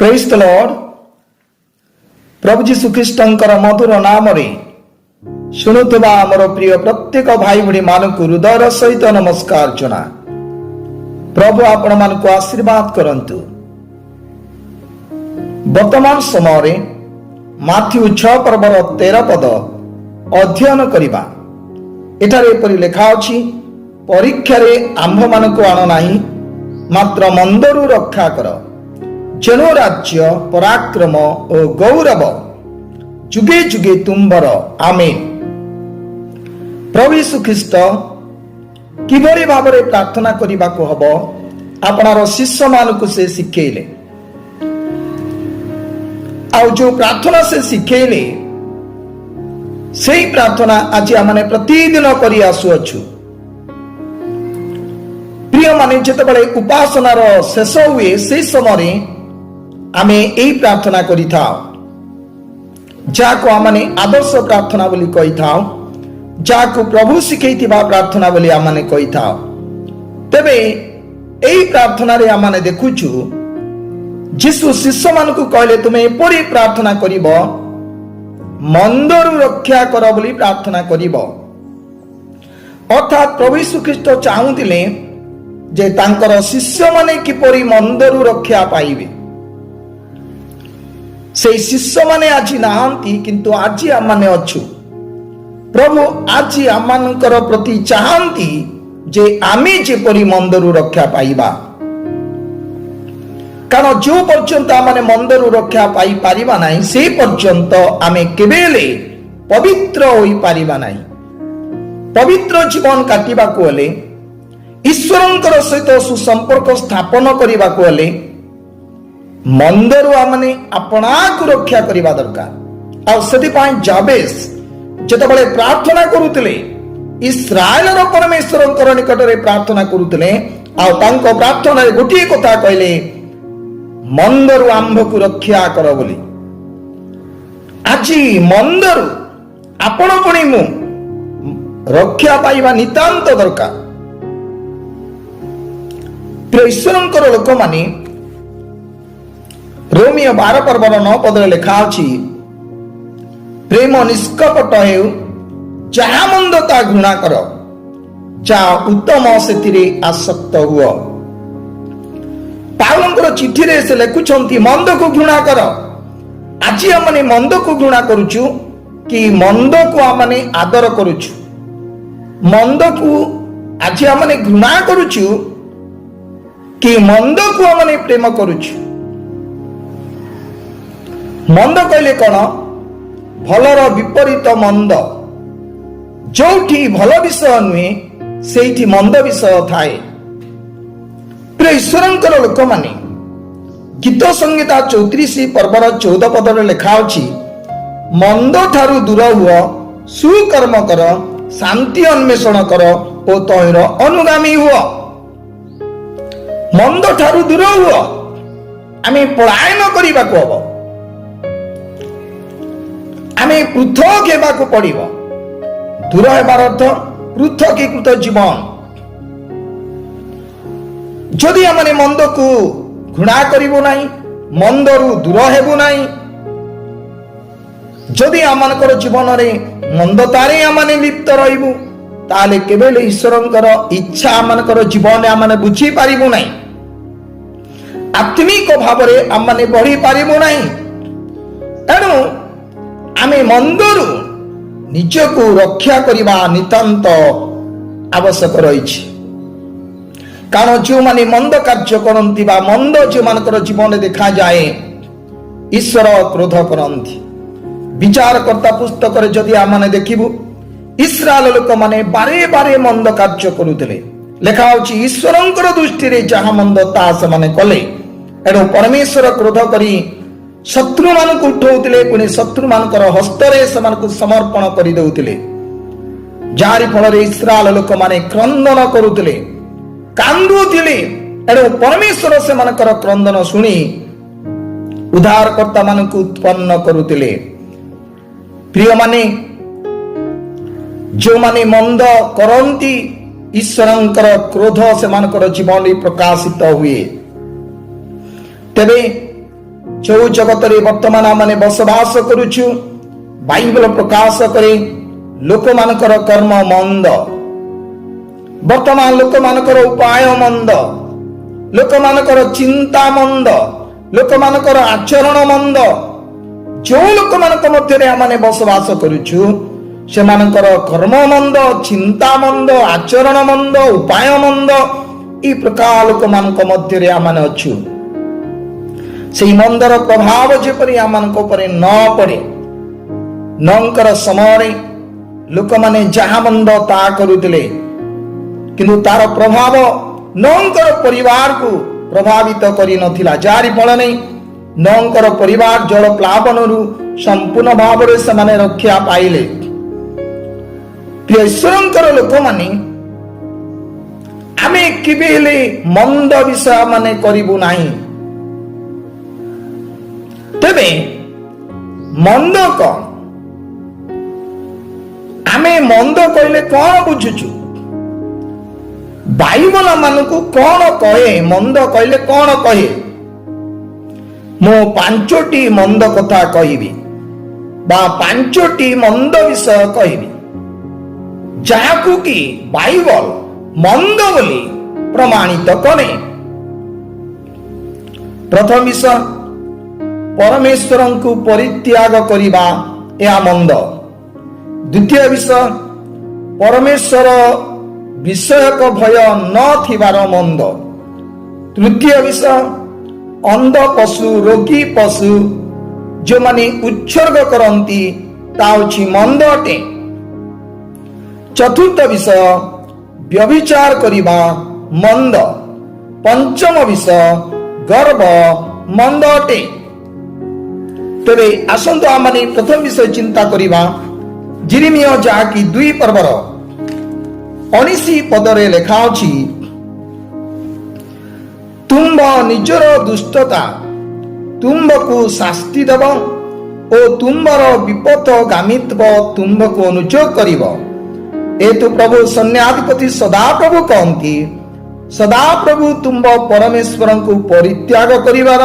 Praise the Lord. प्रभु जीशु ख्रीष्टंकर मधुर नाम रे शुणुवा आमर प्रिय प्रत्येक भाई भाई मानक हृदय सहित नमस्कार जना। प्रभु आपण मानक आशीर्वाद करंतु। वर्तमान समय माथ्यू 6 पर्वर 13 पद अध्ययन करिबा। एठारे एपरि लेखा अछि, परीक्षा रे आंभ मानक आण नाही, मात्र मंदरु रक्षा कर। जेनो राज्य पराक्रम और गौरव जुगे जुगे तुम्बर। आमेन। प्रभु यीशु ख्रीष्ट किभଳି भाବରେ प्रार्थना କରିବାକୁ हब आपणार शिष्य मानक से शिखेले। आउ जो प्रार्थना से शिखेले सेही प्रार्थना आज आमने प्रतिदिन करि आसुअछु। प्रिय माने जेतेबेले उपासनार शेष हुए से समय आमे एही प्रार्थना करि थाओ, जाको आमने आदर्श प्रार्थना बोली कहि थाओ, जाको प्रभु शिखैथिबा प्रार्थना बोली आमने कहि थाओ। तबे एही प्रार्थना रे आमने देखुछु जीशु शिष्य मानकु कहले तुमे एपरि प्रार्थना करिब, मंदरु रक्षा कर बोली प्रार्थना करिब। अर्थात प्रभु यीशु ख्रीष्ट चाहुतिले जे तांकर शिष्य माने किपरि मंदरु रक्षा पाइबे। से शिष्य माने आज नाहांती, किंतु आज आमाने अछु। प्रभु आज आमानकर प्रति चाहंती जे आमे जेपरि मंदरु रक्षा पाइबा। कारण जो पर्यंत आमाने मंदरु रक्षा पाई पारिबा नाही से पर्यंत आमे केबेले पवित्र होई पारिबा नाही। पवित्र जीवन काटिबाको हेले, ईश्वरंकर सहित सुसंपर्क स्थापन करिबाको हेले मंदरु आमने अपना को रक्षा करिबा दरकार। आ सेति पाई जाबेस जेतेबेले प्रार्थना करूतिले, इस्राएलर परमेश्वरंकर निकट रे प्रार्थना करूतिले, आ तांको प्रार्थना रे गोटिए कथा कहले, मंदरु आंभ को रक्षा कर बोली। आजी मंदरु आपण पुणी मु रक्षा पाइबा नितांत दरकार। प्रिय ईश्वरंकर लोक माने रोमियो 12 पर्वर 9 पद लेखा अछि, प्रेम निष्कपट हेउ, जहा मंदता घृणा कर, जा उत्तम सेतिरे आसक्त हुओ। पाउलंकर चिठी रे से लेखुछंती मंद को घृणा कर। आज हमने मंद को घृणा करूछु कि मंद को हमने आदर करूछु? मंद को आज हमने घृणा करूछु कि मंद को हमने प्रेम करूछु? मंद कहले कौन? भलर विपरीत मंद। जोठी भल विषय नुहे सेठी मंद विषय थाए। प्रिय ईश्वरंकर लोक माने गीत संहिता 34 पर्वर 14 पद लेखा अछि, मंद ठारू दूर हुओ, सुकर्म कर, शांति अन्वेषण कर ओ तैर अनुगामी हुओ। मंद ठारू दूर हुओ, आमे पलायन करिबाको हबो, आमे पृथक हेबाको पड़िबो। दूर हेबार अर्थ पृथकीकृत जीवन। जदि आमने मंद को घृणा करिबो नाही, मंदरु दूर हेबो नाही, जदि आमानकर जीवन रे मंदतारे आमाने लिप्त रहिबो, ताले केबेले ईश्वरंकर इच्छा आमानकर जीवन रे आमाने बुझी पारिबो नाही, आत्मिक भाव रे आमाने बढ़ी पारिबो नाही। एणु आमे मंदरु निजको रक्षा करिबा नितांत आवश्यक रहिछि। कारण जो माने मंद कार्य करंती बा मंद जो मानकर जीवन देखा जाए, ईश्वर क्रोध करंती। विचारकर्ता पुस्तक रे जदि आमाने देखिबु, इस्राएल लोक माने बारे बारे मंद कार्य करुतिले। लेखा होछि, ईश्वरंकर दृष्टि रे जहा मंद ता से माने कले। एणु परमेश्वर क्रोध करी शत्रु मान को उठाउतिले, पुणी शत्रु मानकर हस्तरे सेमानकु समर्पण करि देउतिले। जारी फल रे इस्राएल लोक माने क्रंदन करुतिले, कांदुतिले। एणु परमेश्वर सेमानकर क्रंदन सुनी उद्धारकर्ता मानकु उत्पन्न करुतिले। प्रिय माने जो माने मंद करंती, ईश्वरंकर क्रोध सेमानकर जीवन रे प्रकाशित हुए। तेबे जो जगत बर्तमान आम बसवास करुचु बाइबल प्रकाश करे लोक मानकर कर्म मंद, वर्तमान लोक मानकर उपाय मंद, लोक मानकर चिंता मंद, लोक मानकर आचरण मंद। जो लोक मानक मध्य आम बसवास करुचु से मानकर कर्म मंद, चिंता मंद, आचरण मंद, उपाय मंद। ई प्रकार लोक मानक मध्य आम अच्छु से मंदर प्रभाव जेपरी आम न पड़े। नंकर समय लोक माने जहा मंद ता करुतिले किंतु तार प्रभाव नंकर परिवार को प्रभावित करी नथिला। जारी फल नहीं नंकर परिवार जल प्लावन संपूर्ण भाव से माने रक्षा पाइले। प्रिय ईश्वरंकर लोक माने आमे केबे हेले मंद विषय माने करिबु नाही। तेबे मंद कौन? आमे मंद कहले कौन बुझुचु? बाइबल मानकु कौन कहे? मंद कहले कौन कहे? मो पांचोटी मंद कथा कहिबी बा पांचोटी मंद विषय कहिबी जाहाकु कि बाइबल मंद बोली प्रमाणित करे। प्रथम विषय परमेश्वर को परित्याग करिबा या मंद। द्वितीय विषय परमेश्वर विषयक भय न थिबार मंद। तृतीय विषय अंध पशु रोगी पशु जो माने उत्सर्ग करती ताउछि मंद अटे। चतुर्थ विषय व्यभिचार करिबा मंद। पंचम विषय गर्व मंद अटे। तेरे आसंतु आमने प्रथम विषय चिंता करिबा जिरिमिया जाकी 2 पर्वर 19 पदरे लेखा अछि तुंब निजर दुष्टता तुंबकु शास्ति देव ओ तुंबर विपद गामित्व तुंबकु अनुचोग करिव। एतु प्रभु सैन्याधिपति सदाप्रभु कहती सदाप्रभु तुंब परमेश्वर को परित्याग करिवार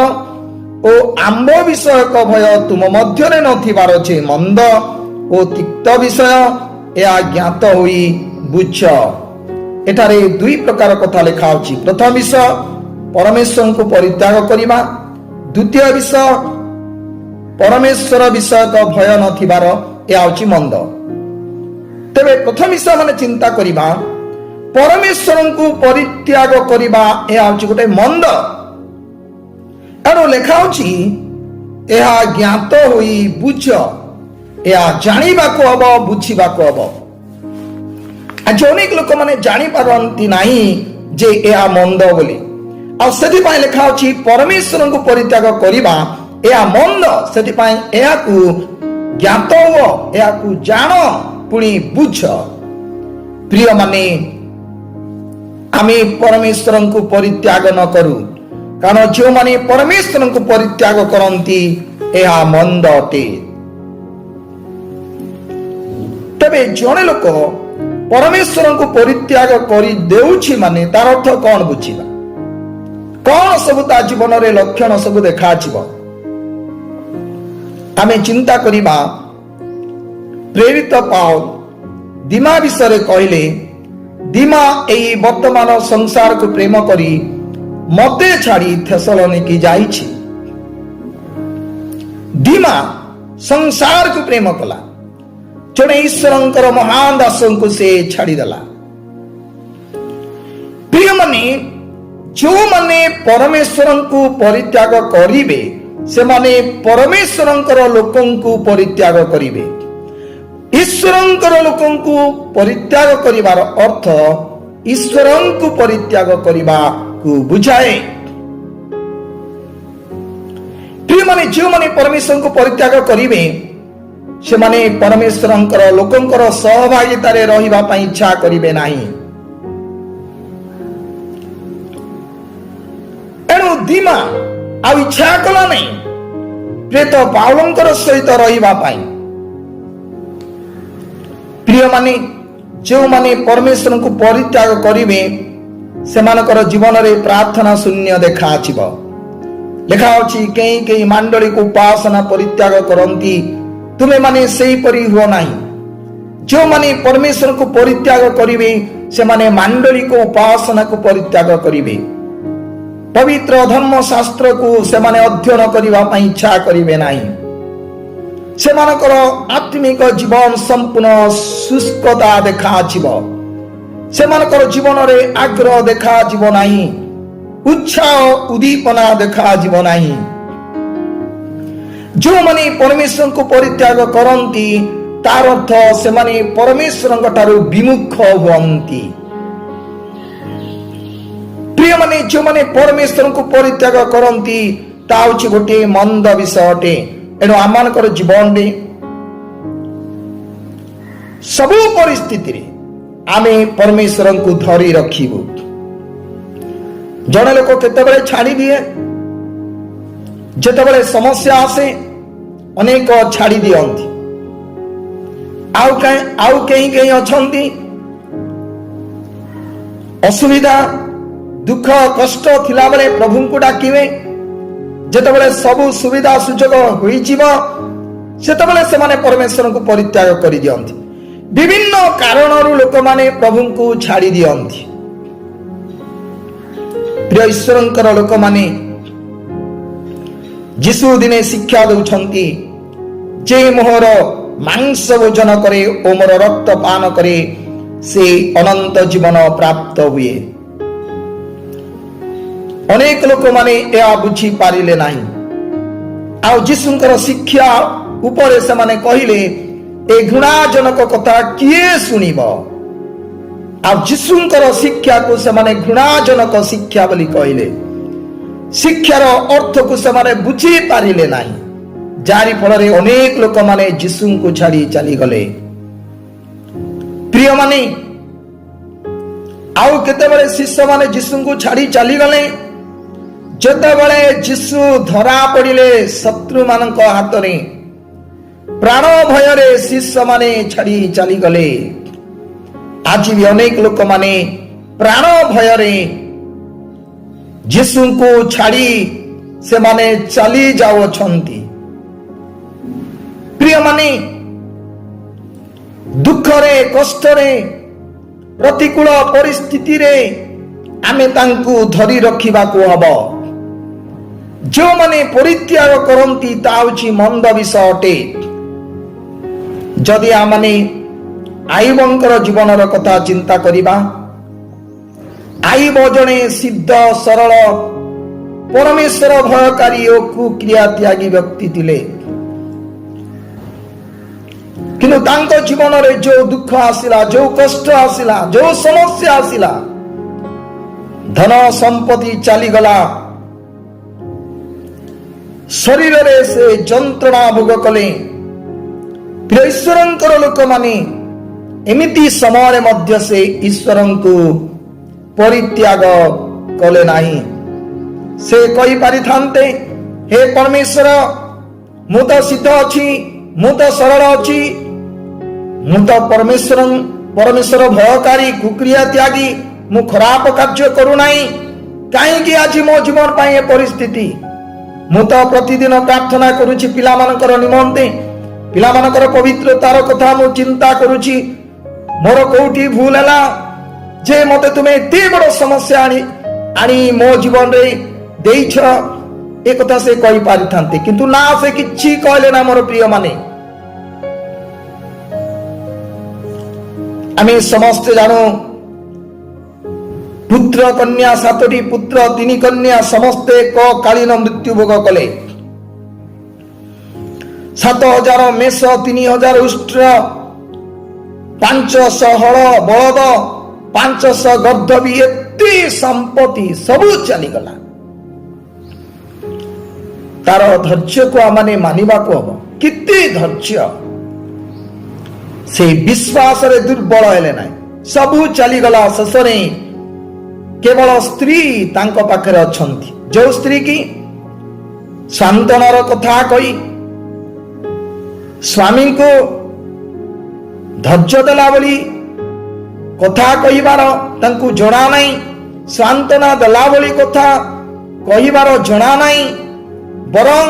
ओ आंब विषयक भय तुम मध्यरे नथिबार छे मंद ओ तिक्त विषय या ज्ञात होई बुझ। एठारे 2 प्रकार कथा लेखा अछि। प्रथम विषय परमेश्वर को परित्याग करिबा। द्वितीय विषय परमेश्वर विषयक भय नथिबार या अछि मंद। तेबे प्रथम विषय माने चिंता करिबा परमेश्वर को परित्याग करिबा या अछि गोटे मंद। एनो लेखा अछि एहा ज्ञात होई बुझ या जानिबा को हबो बुझिबा को हबो। आज अनेक लोक माने जानि पारंती नाही जे एहा मंद बोली आ सेति पाई लेखा अछि परमेश्वर को परित्याग करिबा एहा मंद। सेति पाई एहा को ज्ञात हो एहा को जान पुणी बुझ। प्रिय माने आमे परमेश्वर को परित्याग न करू कारण जो माने परमेश्वर को परित्याग करती यह मंद अटे। तबे जड़े लोक परमेश्वर को परित्याग करी देउछि माने तार अर्थ कौन बुझिबा? कौन सब ता जीवन रे लक्षण सब देखा छिबो? आमे चिंता करिबा प्रेरित पाउल दिमा विषय कहले दिमा एई वर्तमान संसार को प्रेम करी मते छाड़ी थेसलोनिकी जाइछि। दिमा संसार को प्रेम कला जड़े ईश्वरंकर महान दासन को से छाड़ी देला। प्रिय माने जो माने परमेश्वर को परित्याग करिवे से माने परमेश्वरंकर लोकं को परित्याग करिवे। ईश्वरंकर लोकं को परित्याग करिवार अर्थ ईश्वरं को परित्याग करिवा को बुझाए। प्रिय माने जो माने परमेश्वर को परित्याग करिवे से माने परमेश्वरंकर लोकंकर सहभागिता रे रहिबा पई इच्छा करिवे नाही। एणु दिमा आ इच्छा कला नहीं प्रेत पाउलंकर सहित रहिबा पई। प्रिय माने जो माने परमेश्वर को परित्याग करिवे सेमानकर जीवन रे प्रार्थना शून्य देखा आछिबो ଲେଖା ଅଛି କେହି କେହି ମାଣ୍ଡଳୀକୁ ଉପାସନା ପରିତ୍ୟାଗ କରନ୍ତି, ତୁମେ ମାନେ ସେହିପରି ହୁଅ ନାହିଁ। ଯେଉଁମାନେ ପରମେଶ୍ୱରଙ୍କୁ ପରିତ୍ୟାଗ କରିବେ ସେମାନେ ମାଣ୍ଡଳୀକୁ ଉପାସନାକୁ ପରିତ୍ୟାଗ କରିବେ। ପବିତ୍ର ଧର୍ମଶାସ୍ତ୍ରକୁ ସେମାନେ ଅଧ୍ୟୟନ କରିବା ପାଇଁ ଇଚ୍ଛା କରିବେ ନାହିଁ। ସେମାନଙ୍କର ଆତ୍ମିକ ଜୀବନ ସମ୍ପୂର୍ଣ୍ଣ ଶୁଷ୍କତା ଦେଖାଯିବ। ସେମାନଙ୍କର ଜୀବନରେ ଆଗ୍ରହ ଦେଖାଯିବ ନାହିଁ, ଉତ୍ସାହ ଉଦ୍ଦୀପନା ଦେଖାଯିବ ନାହିଁ। ଯେଉଁମାନେ ପରମେଶ୍ୱରଙ୍କୁ ପରିତ୍ୟାଗ କରନ୍ତି ତାର ଅର୍ଥ ସେମାନେ ପରମେଶ୍ୱରଙ୍କ ଠାରୁ ବିମୁଖ ହୁଅନ୍ତି। ପ୍ରିୟମାନେ, ଯେଉଁମାନେ ପରମେଶ୍ୱରଙ୍କୁ ପରିତ୍ୟାଗ କରନ୍ତି ତା ହେଉଛି ଗୋଟିଏ ମନ୍ଦ ବିଷୟ ଅଟେ। ଏଣୁ ଆମମାନଙ୍କର ଜୀବନରେ ସବୁ ପରିସ୍ଥିତିରେ ଆମେ ପରମେଶ୍ୱରଙ୍କୁ ଧରି ରଖିବୁ। ଜଣେ ଲୋକ କେତେବେଳେ ଛାଡ଼ି ଦିଏ, ଯେତେବେଳେ ସମସ୍ୟା ଆସେ ଅନେକ ଛାଡ଼ି ଦିଅନ୍ତି। ଆଉ କେହି କେହି ଅଛନ୍ତି ଅସୁବିଧା ଦୁଃଖ କଷ୍ଟ ଥିଲାବେଳେ ପ୍ରଭୁଙ୍କୁ ଡାକିବେ। ଯେତେବେଳେ ସବୁ ସୁବିଧା ସୁଯୋଗ ହୋଇଯିବ ସେତେବେଳେ ସେମାନେ ପରମେଶ୍ୱରଙ୍କୁ ପରିତ୍ୟାଗ କରିଦିଅନ୍ତି। ବିଭିନ୍ନ କାରଣରୁ ଲୋକମାନେ ପ୍ରଭୁଙ୍କୁ ଛାଡ଼ି ଦିଅନ୍ତି। ପ୍ରିୟ ଈଶ୍ୱରଙ୍କର ଲୋକମାନେ, ଯୀଶୁ ଦିନେ ଶିକ୍ଷା ଦେଉଛନ୍ତି, ଯେ ମୋହର ମାଂସ ଭୋଜନ କରେ ଓ ମୋର ରକ୍ତ ପାନ କରେ ସେ ଅନନ୍ତ ଜୀବନ ପ୍ରାପ୍ତ ହୁଏ। ଅନେକ ଲୋକମାନେ ଏହା ବୁଝିପାରିଲେ ନାହିଁ। ଆଉ ଯୀଶୁଙ୍କର ଶିକ୍ଷା ଉପରେ ସେମାନେ କହିଲେ, ଏ ଘୃଣାଜନକ କଥା କିଏ ଶୁଣିବ? ଆଉ ଯୀଶୁଙ୍କର ଶିକ୍ଷାକୁ ସେମାନେ ଘୃଣାଜନକ ଶିକ୍ଷା ବୋଲି କହିଲେ। ଶିକ୍ଷାର ଅର୍ଥକୁ ସେମାନେ ବୁଝିପାରିଲେ ନାହିଁ, ଯାରି ଫଳରେ ଅନେକ ଲୋକମାନେ ଯୀଶୁଙ୍କୁ ଛାଡ଼ି ଚାଲିଗଲେ। ପ୍ରିୟମାନେ, ଆଉ କେତେବେଳେ ଶିଷ୍ୟମାନେ ଯୀଶୁଙ୍କୁ ଛାଡ଼ି ଚାଲିଗଲେ, ଯେତେବେଳେ ଯୀଶୁ ଧରା ପଡ଼ିଲେ ଶତ୍ରୁମାନଙ୍କ ହାତରେ, ପ୍ରାଣ ଭୟରେ ଶିଷ୍ୟମାନେ ଛାଡ଼ି ଚାଲିଗଲେ। ଆଜି ବି ଅନେକ ଲୋକମାନେ ପ୍ରାଣ ଭୟରେ ଯୀଶୁଙ୍କୁ ଛାଡ଼ି ସେମାନେ ଚାଲି ଯାଉଅଛନ୍ତି। ପ୍ରିୟମାନେ, ଦୁଃଖରେ କଷ୍ଟରେ ପ୍ରତିକୂଳ ପରିସ୍ଥିତିରେ ଆମେ ତାଙ୍କୁ ଧରି ରଖିବାକୁ ହବ। ଯେଉଁମାନେ ପରିତ୍ୟାଗ କରନ୍ତି ତା ହେଉଛି ମନ୍ଦ ବିଷୟ ଅଟେ। ଯଦି ଆମେ ଆଇବଙ୍କର ଜୀବନର କଥା ଚିନ୍ତା କରିବା, ଆଇବ ଜଣେ ସିଦ୍ଧ ସରଳ ପରମେଶ୍ୱର ଭୟକାରୀ ଓ କୁକ୍ରିୟା ତ୍ୟାଗୀ ବ୍ୟକ୍ତି ଥିଲେ। କିନ୍ତୁ ତାଙ୍କ ଜୀବନରେ ଯେଉଁ ଦୁଃଖ ଆସିଲା, ଯେଉଁ କଷ୍ଟ ଆସିଲା, ଯେଉଁ ସମସ୍ୟା ଆସିଲା, ଧନ ସମ୍ପତ୍ତି ଚାଲିଗଲା, ଶରୀରରେ ସେ ଯନ୍ତ୍ରଣା ଭୋଗ କଲେ। ପ୍ରିୟ ଈଶ୍ୱରଙ୍କର ଲୋକମାନେ, ଏମିତି ସମୟରେ ମଧ୍ୟ ସେ ଈଶ୍ୱରଙ୍କୁ ପରିତ୍ୟାଗ କଲେ ନାହିଁ। ସେ କହିପାରିଥାନ୍ତେ, ହେ ପରମେଶ୍ୱର, ମୁଁ ତ ସିଦ୍ଧ ଅଛି, ମୁଁ ତ ସରଳ ଅଛି, ମୁଁ ତ ପରମେଶ୍ୱର ଭୟକାରୀ କୁକ୍ରିୟା ତ୍ୟାଗୀ, ମୁଁ ଖରାପ କାର୍ଯ୍ୟ କରୁନାହିଁ, କାହିଁକି ଆଜି ମୋ ଜୀବନ ପାଇଁ ଏ ପରିସ୍ଥିତି? ମୁଁ ତ ପ୍ରତିଦିନ ପ୍ରାର୍ଥନା କରୁଛି ପିଲାମାନଙ୍କର ନିମନ୍ତେ, ପିଲାମାନଙ୍କର ପବିତ୍ରତାର କଥା ମୁଁ ଚିନ୍ତା କରୁଛି। ମୋର କୋଉଠି ଭୁଲ ହେଲା ଯେ ମତେ ତୁମେ ଏତେ ବଡ଼ ସମସ୍ୟା ଆଣି ମୋ ଜୀବନରେ ଦେଇଛ? ଏ କଥା ସେ କହିପାରିଥାନ୍ତେ, କିନ୍ତୁ ନା, ସେ କିଛି କହିଲେ ନା। ମୋର ପ୍ରିୟମାନେ, ଆମେ ସମସ୍ତେ ଜାଣୁ, ପୁତ୍ର କନ୍ୟା 7ଟି ପୁତ୍ର 3 କନ୍ୟା ସମସ୍ତେ ଏକକାଳୀନ ମୃତ୍ୟୁ ଭୋଗ କଲେ। 7,000 ମେଷ, 3,000 ଉଷ୍ଟ୍ର, 500 ହଳ ବଳଦ, 500 ଗର୍ଦ୍ଦଭୀ, ଏତେ ସମ୍ପତ୍ତି ସବୁ ଚାଲିଗଲା। ତାର ଧୈର୍ଯ୍ୟକୁ ଆମେ ମାନିବାକୁ ହବ। କେତେ ଧୈର୍ଯ୍ୟ! ସେଇ ବିଶ୍ୱାସରେ ଦୁର୍ବଳ ହେଲେ ନାହିଁ, ସବୁ ଚାଲିଗଲା। ଶେଷରେ କେବଳ ସ୍ତ୍ରୀ ତାଙ୍କ ପାଖରେ ଅଛନ୍ତି, ଯୋଉ ସ୍ତ୍ରୀ କି ସାନ୍ତ୍ୱନାର କଥା କହି ସ୍ୱାମୀଙ୍କୁ ଧୈର୍ଯ୍ୟ ଦେଲା ଭଳି କଥା କହିବାର ତାଙ୍କୁ ଜଣା ନାହିଁ, ସାନ୍ତ୍ୱନା ଦେଲା ଭଳି କଥା କହିବାର ଜଣା ନାହିଁ। ବରଂ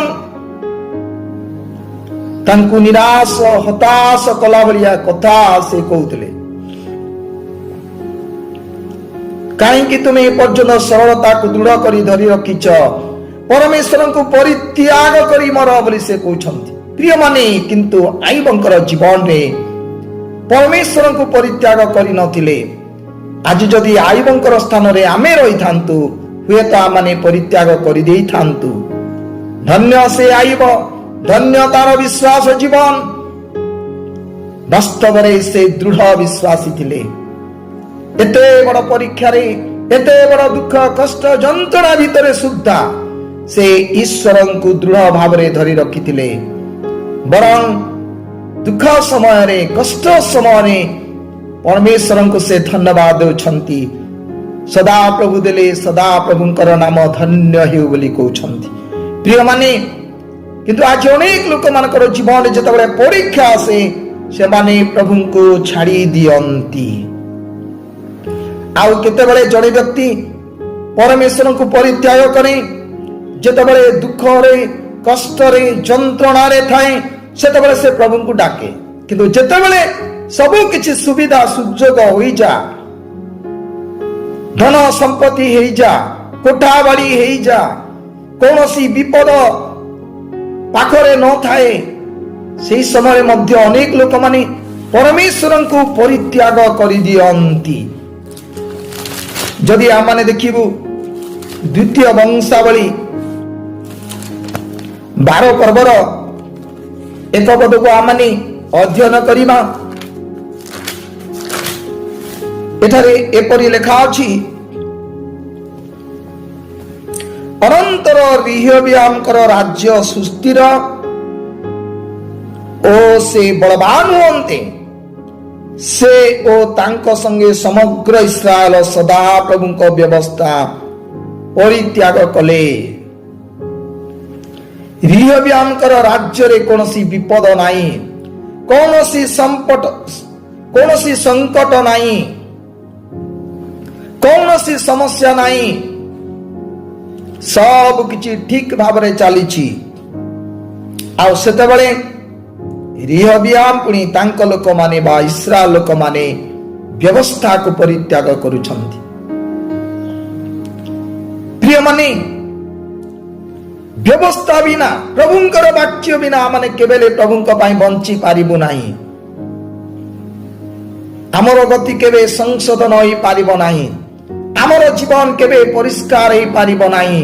ତାଙ୍କୁ ନିରାଶ ହତାଶ କଲା ଭଳିଆ କଥା ସେ କହୁଥିଲେ। କାହିଁକି ତୁମେ ଏପର୍ଯ୍ୟନ୍ତ ସରଳତାକୁ ଦୃଢ କରି ଧରି ରଖିଛ, ପରମେଶ୍ୱରଙ୍କୁ ପରିତ୍ୟାଗ କରି ମର ବୋଲି ସେ କହୁଛନ୍ତି। ପ୍ରିୟମାନେ, କିନ୍ତୁ ଆଇବଙ୍କର ଜୀବନରେ ପରମେଶ୍ୱରଙ୍କୁ ପରିତ୍ୟାଗ କରିନଥିଲେ। ଆଜି ଯଦି ଆଇବଙ୍କର ସ୍ଥାନରେ ଆମେ ରହିଥାନ୍ତୁ, ହୁଏତ ଆମମାନେ ପରିତ୍ୟାଗ କରିଦେଇଥାନ୍ତୁ। ଧନ୍ୟ ସେ ଆଇବ, ଧନ୍ୟ ତାର ବିଶ୍ୱାସ ଜୀବନ। ବାସ୍ତବରେ ସେ ଦୃଢ ବିଶ୍ୱାସୀ ଥିଲେ। ଏତେ ବଡ ପରୀକ୍ଷାରେ, ଏତେ ବଡ ଦୁଃଖ କଷ୍ଟ ଯନ୍ତ୍ରଣା ଭିତରେ ସୁଦ୍ଧା ସେ ଈଶ୍ୱରଙ୍କୁ ଦୃଢ ଭାବରେ ଧରି ରଖିଥିଲେ। ବରଂ ଦୁଃଖ ସମୟରେ, କଷ୍ଟ ସମୟରେ ପରମେଶ୍ୱରଙ୍କୁ ସେ ଧନ୍ୟବାଦ ଦେଉଛନ୍ତି। ସଦା ପ୍ରଭୁ ଦେଲେ, ସଦା ପ୍ରଭୁଙ୍କର ନାମ ଧନ୍ୟ ହେଉ ବୋଲି କହୁଛନ୍ତି। ପ୍ରିୟମାନେ, କିନ୍ତୁ ଆଜି ଅନେକ ଲୋକମାନଙ୍କର ଜୀବନରେ ଯେତେବେଳେ ପରୀକ୍ଷା ଆସେ, ସେମାନେ ପ୍ରଭୁଙ୍କୁ ଛାଡ଼ି ଦିଅନ୍ତି। ଆଉ କେତେବେଳେ ଜଣେ ବ୍ୟକ୍ତି ପରମେଶ୍ୱରଙ୍କୁ ପରିତ୍ୟାଗ କରେ, ଯେତେବେଳେ ଦୁଃଖରେ, କଷ୍ଟରେ, ଯନ୍ତ୍ରଣାରେ ଥାଏ, ସେତେବେଳେ ସେ ପ୍ରଭୁଙ୍କୁ ଡାକେ। କିନ୍ତୁ ଯେତେବେଳେ ସବୁ କିଛି ସୁବିଧା ସୁଯୋଗ ହୋଇଯା, ଧନ ସମ୍ପତ୍ତି ହେଇଯା, କୋଠା ବାଡ଼ି ହେଇଯା, କୌଣସି ବିପଦ ପାଖରେ ନଥାଏ, ସେହି ସମୟରେ ମଧ୍ୟ ଅନେକ ଲୋକମାନେ ପରମେଶ୍ୱରଙ୍କୁ ପରିତ୍ୟାଗ କରିଦିଅନ୍ତି। ଯଦି ଆମମାନେ ଦେଖିବୁ ଦ୍ୱିତୀୟ ବଂଶାବଳୀ 12 ପର୍ବର 1 ପଦକୁ ଆମମାନେ ଅଧ୍ୟୟନ କରିବା, ଏଠାରେ ଏପରି ଲେଖା ଅଛି, ଅନନ୍ତର ରିହବ୍ୟାମଙ୍କର ରାଜ୍ୟ ସୁସ୍ଥିର ଓ ସେ ବଳବାନ ହୁଅନ୍ତେ। ସେ ଓ ତାଙ୍କ ସଙ୍ଗେ ସମଗ୍ର ଇସ୍ରାଏଲ ସଦା ପ୍ରଭୁଙ୍କ ବ୍ୟବସ୍ଥା ପରିତ୍ୟାଗ କଲେ। ରିହବ୍ୟାମଙ୍କର ରାଜ୍ୟରେ କୌଣସି ବିପଦ ନାହିଁ, କୌଣସି ସଂକଟ ନାହିଁ, କୌଣସି ସମସ୍ୟା ନାହିଁ। ସବୁ କିଛି ଠିକ ଭାବରେ ଚାଲିଛି। ଆଉ ସେତେବେଳେ ରିହବ୍ୟାମ ପୁଣି ତାଙ୍କ ଲୋକମାନେ ବା ଇସ୍ରାଏଲ ଲୋକମାନେ ବ୍ୟବସ୍ଥାକୁ ପରିତ୍ୟାଗ କରୁଛନ୍ତି। ପ୍ରିୟମାନେ, ବ୍ୟବସ୍ଥା ବିନା, ପ୍ରଭୁଙ୍କର ବାକ୍ୟ ବିନା ଆମେ କେବେ ପ୍ରଭୁଙ୍କ ପାଇଁ ବଞ୍ଚି ପାରିବୁ ନାହିଁ। ଆମର ଗତି କେବେ ସଂଶୋଧନ ହୋଇପାରିବ ନାହିଁ। ଆମର ଜୀବନ କେବେ ପରିଷ୍କାର ହୋଇପାରିବ ନାହିଁ।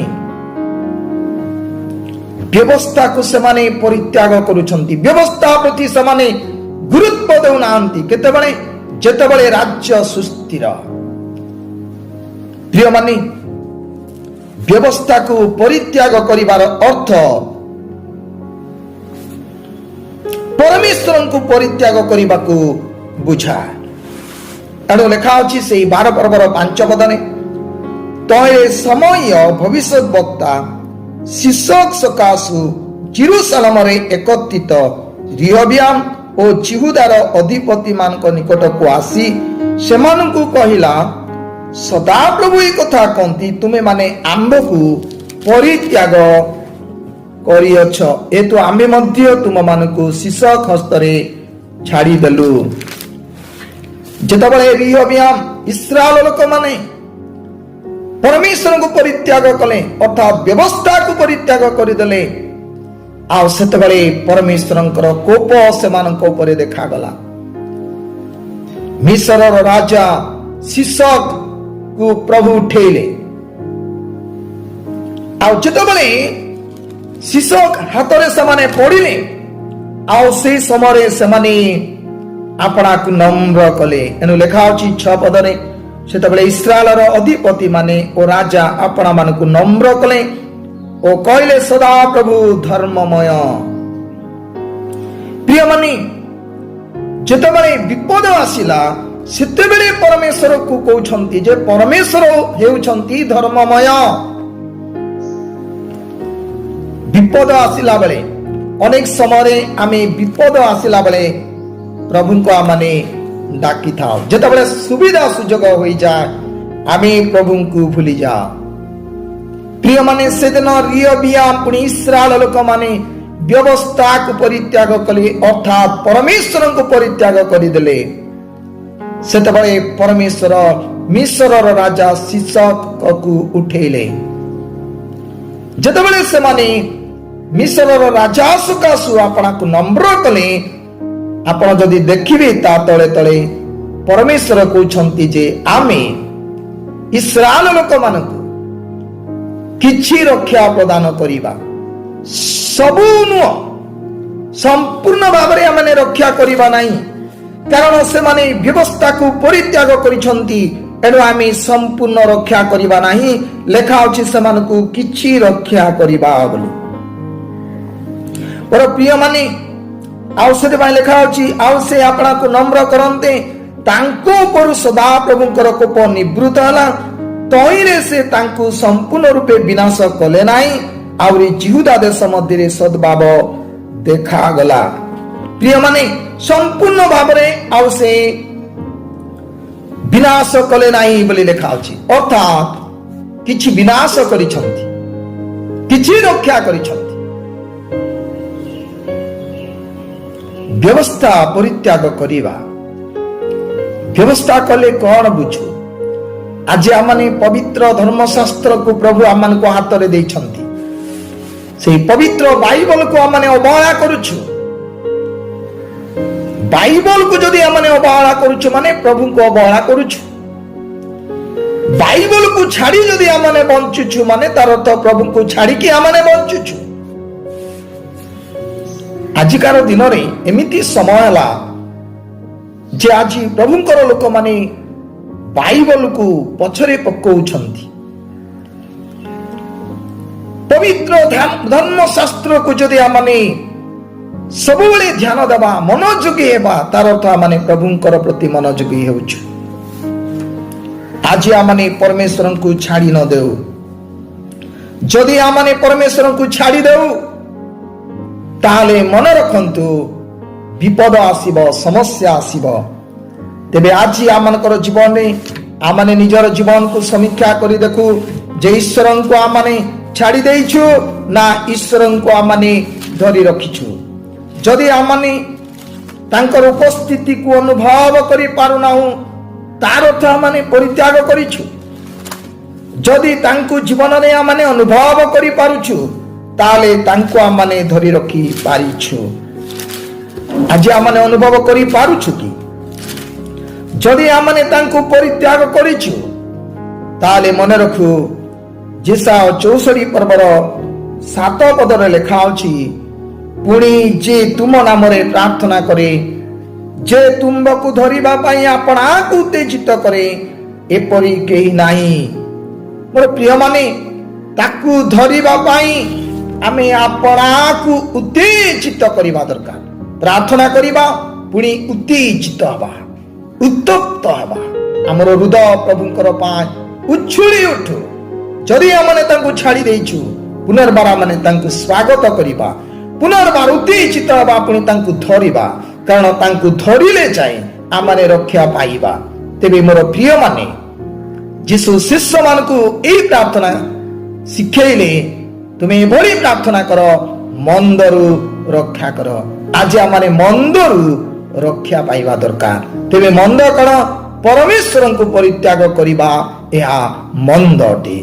ବ୍ୟବସ୍ଥାକୁ ସେମାନେ ପରିତ୍ୟାଗ କରୁଛନ୍ତି। ବ୍ୟବସ୍ଥା ପ୍ରତି ସେମାନେ ଗୁରୁତ୍ୱ ଦେଉନାହାନ୍ତି। କେତେବେଳେ? ଯେତେବେଳେ ରାଜ୍ୟ ସୁସ୍ଥିର। ପ୍ରିୟମାନେ, ବ୍ୟବସ୍ଥାକୁ ପରିତ୍ୟାଗ କରିବାର ଅର୍ଥ ପରମେଶ୍ୱରଙ୍କୁ ପରିତ୍ୟାଗ କରିବାକୁ ବୁଝାଏ। ଏଣୁ ଲେଖା ଅଛି ସେଇ 12 ପର୍ବର 5 ପଦରେ, ତଳେ ସମୟ ଭବିଷ୍ୟତ ବକ୍ତା ଶିଶକ ସକାଶୁ ଜେରୁସାଲେମରେ ଏକତ୍ରିତ ରିହବ୍ୟାମ ଓ ଯିହୁଦାର ଅଧିପତି ମାନଙ୍କ ନିକଟକୁ ଆସି ସେମାନଙ୍କୁ କହିଲା, ସଦାପ୍ରଭୁ ଏ କଥା କହନ୍ତି, ତୁମେ ମାନେ ଆମ୍ଭକୁ ପରିତ୍ୟାଗ କରିଅଛ, ଏତୁ ଆମେ ମଧ୍ୟ ତୁମମାନଙ୍କୁ ଶିଶକ ହସ୍ତରେ ଛାଡ଼ିଦେଲୁ। ଯେତେବେଳେ ରିହବ୍ୟାମ ଇସ୍ରାଏଲ ଲୋକମାନେ ପରମେଶ୍ୱରଙ୍କୁ ପରିତ୍ୟାଗ କଲେ, ଅର୍ଥାତ୍ ବ୍ୟବସ୍ଥାକୁ ପରିତ୍ୟାଗ କରିଦେଲେ, ଆଉ ସେତେବେଳେ ପରମେଶ୍ୱରଙ୍କର କୋପ ସେମାନଙ୍କ ଉପରେ ଦେଖାଗଲା। ମିଶ୍ରର ରାଜା ଶିଶକକୁ ପ୍ରଭୁ ଉଠେଇଲେ। ଆଉ ଯେତେବେଳେ ଶିଶକ ହାତରେ ସେମାନେ ପଡ଼ିଲେ, ଆଉ ସେହି ସମୟରେ ସେମାନେ ଆପଣାକୁ ନମ୍ର କଲେ। ଏଣୁ ଲେଖା ଅଛି 6 ପଦରେ, ସେତେବେଳେ ଇସ୍ରାଏଲର ଅଧିପତି ମାନେ ଓ ରାଜା ଆପଣା ମାନଙ୍କୁ ନମ୍ର କଲେ ଓ କହିଲେ, ସଦା ପ୍ରଭୁ ଧର୍ମମୟ। ପ୍ରିୟମାନେ, ଯେତେବେଳେ ବିପଦ ଆସିଲା, ସେତେବେଳେ ପରମେଶ୍ୱରକୁ କହୁଛନ୍ତି ଯେ ପରମେଶ୍ୱର ହେଉଛନ୍ତି ଧର୍ମମୟ। ବିପଦ ଆସିଲା ବେଳେ, ଅନେକ ସମୟରେ ଆମେ ବିପଦ ଆସିଲା ବେଳେ ପ୍ରଭୁଙ୍କୁ ଆମେ ଡାକିଥାଉ। ଯେତେବେଳେ ସୁବିଧା ସୁଯୋଗ ହୋଇଯାଏ, ଆମେ ପ୍ରଭୁଙ୍କୁ ଭୁଲି ଯାଉ। प्रिय माने सेदिन रियबियाम पुणी इस्राएल लोक माने व्यवस्था को परित्याग कले अर्थात परमेश्वर को परित्याग करदेले सेतबळे परमेश्वर मिस्रर राजा सीसक को उठेले जतबळे से माने मिस्रर राजा सुकासु आपना को नम्र कले आपण जदि देखिबे ता तळे तळे परमेश्वर कहउछंती जे आमे इस्राएल लोक मानकु किछि रक्षा प्रदान करिबा सबु नुह संपूर्ण भाबरे आमे रक्षा करिबा नाही कारण से माने व्यवस्था को परित्याग करिसंती एनु आमे संपूर्ण रक्षा करिबा नाही लेखा अछि से मानकु किछि रक्षा करिबा बोली पर प्रिय माने आउ से लेखा अछि आउ से आपना को नम्र करन्ते तांको पर सदा प्रभुकर कोप निवृत्त हला तइरे से तांको संपूर्ण रूपे विनाश कले नाही आउरी जिहुदा देश मध्य सद्भाव देखा गला प्रिय माने संपूर्ण भाबरे आउ से विनाश कले नाही बोली लेखा अछि अर्थात किछि विनाश करिसंती किछि रक्षा करिसंती व्यवस्था परित्याग करिबा व्यवस्था कले कौन बुझु आज आमने पवित्र धर्मशास्त्र को प्रभु आमन को हाथ रे देइछंती से पवित्र बाइबल को आमने अवहेला करूछु बाइबल को जदि आमने अवहेला करूछु माने प्रभु को अवहेला करूछु बाइबल को छाड़ी जदि आमने बंचुछु माने तार अर्थ प्रभु को छाड़ी कि आमने बंचुछु आजिकार दिन रे एमिति समय हला जे आज प्रभुंकर लोक माने बाइबल को पछरे पकाउछंती पवित्र धर्मशास्त्र को जदि आमने सबुबले ध्यान देबा मनोयोगी हेबा तार अर्थ आमने प्रभुंकर प्रति मनोयोगी हेउछु आज आमने परमेश्वर को छाड़ी न देउ जदि आमने परमेश्वर को छाड़ी देउ ताले मन रखंतु विपद आसीब समस्या आसीब तेबे आज आमनकर जीवन में आमने निजर जीवन को समीक्षा करी देखु जे ईश्वर को आमने छाड़ी देइछु ना ईश्वर को आमने धरी रखिछु जदि आमने तांकर उपस्थिति को अनुभव करि पारु नाहु तार अर्थ आमने परित्याग करिछु जदि तांको जीवन रे आमने अनुभव करि पारुछु ताले तांको आमने धरी रखि पारिछु आज आमने अनुभव करि पारुछु कि जदि आमने तांको परित्याग करिछु ताले मन रखु जेसा 64 पर्वर 7 पदर लेखा अछि पुणी जे तुम नाम रे प्रार्थना करे जे तुमको धरिबा पई आपना को उत्तेजित करे एपरि केही नाही मोर प्रिय माने ताकू धरिबा पई आमे आपना को उत्तेजित करिबा दरकार प्रार्थना करिबा पुणी उत्तेजित हबा उत्तप्त हबा हमर हृदय प्रभुंकर पाय उछुली उठु जदि आमने तांको छाड़ी देइछु पुनर्बार माने तांको स्वागत करिबा पुनर्बार उत्तेजित हबा पुणी तांको धरिबा कारण तांको धरिले जाय आमने रक्षा पाइबा तेबे मोर प्रिय माने यीशु शिष्य मानकु एई प्रार्थना शिखेइले तुमे एभली प्रार्थना कर मंदरु रक्षा कर आज आमने मंदरु रक्षा पाइबा दरकार तेबे मंद कण परमेश्वर को परित्याग करिबा या मंद अटे।